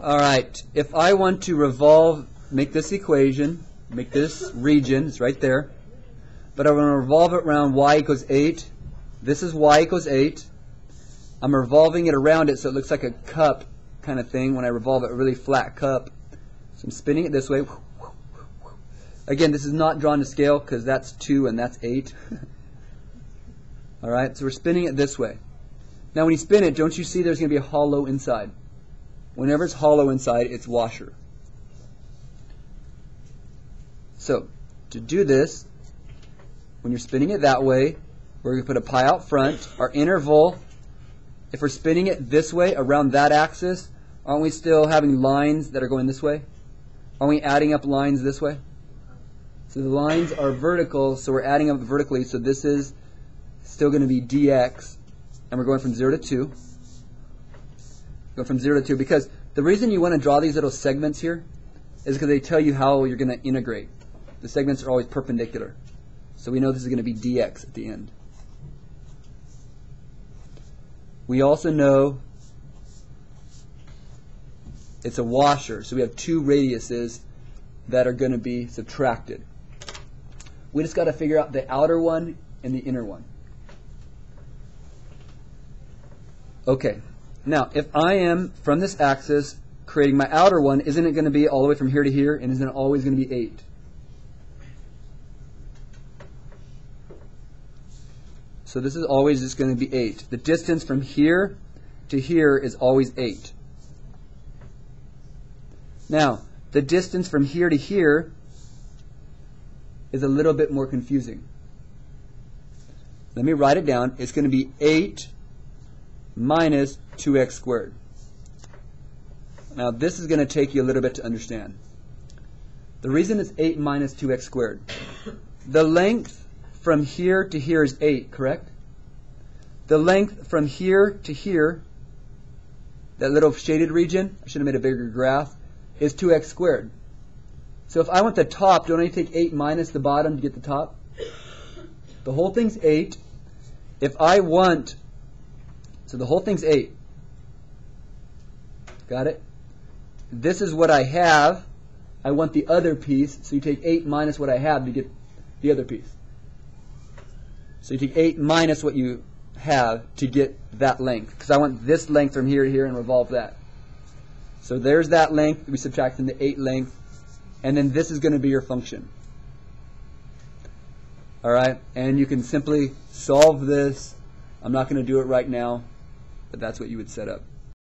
Alright, if I want to revolve, make this equation, make this region, it's right there, but I want to revolve it around y equals 8. This is y equals 8. I'm revolving it around it so it looks like a cup kind of thing when I revolve it, a really flat cup. So I'm spinning it this way. Again, this is not drawn to scale because that's 2 and that's 8. Alright, so we're spinning it this way. Now when you spin it, don't you see there's going to be a hollow inside? Whenever it's hollow inside, it's washer. So, to do this, when you're spinning it that way, we're going to put a pi out front. Our interval, if we're spinning it this way around that axis, aren't we still having lines that are going this way? Aren't we adding up lines this way? So the lines are vertical, so we're adding up vertically, so this is still going to be dx, and we're going from 0 to 2. Go from 0 to 2, because the reason you want to draw these little segments here is because they tell you how you're going to integrate. The segments are always perpendicular. So we know this is going to be dx at the end. We also know it's a washer, so we have two radiuses that are going to be subtracted. We just got to figure out the outer one and the inner one. Okay, now if I am from this axis creating my outer one, isn't it going to be all the way from here to here, and isn't it always going to be 8? So this is always just going to be 8. The distance from here to here is always 8. Now, the distance from here to here is a little bit more confusing. Let me write it down. It's going to be 8 minus 2x squared. Now, this is going to take you a little bit to understand. The reason it's 8 minus 2x squared, the length from here to here is 8, correct? The length from here to here, that little shaded region, I should have made a bigger graph, is 2x squared. So if I want the top, don't I take 8 minus the bottom to get the top? The whole thing's 8. If I want, so the whole thing's 8. Got it? This is what I have. I want the other piece, so you take 8 minus what I have to get the other piece. So you take 8 minus what you have to get that length, because I want this length from here to here and revolve that. So there's that length. We subtract from the 8 length, and then this is going to be your function. Alright, and you can simply solve this. I'm not going to do it right now, but that's what you would set up.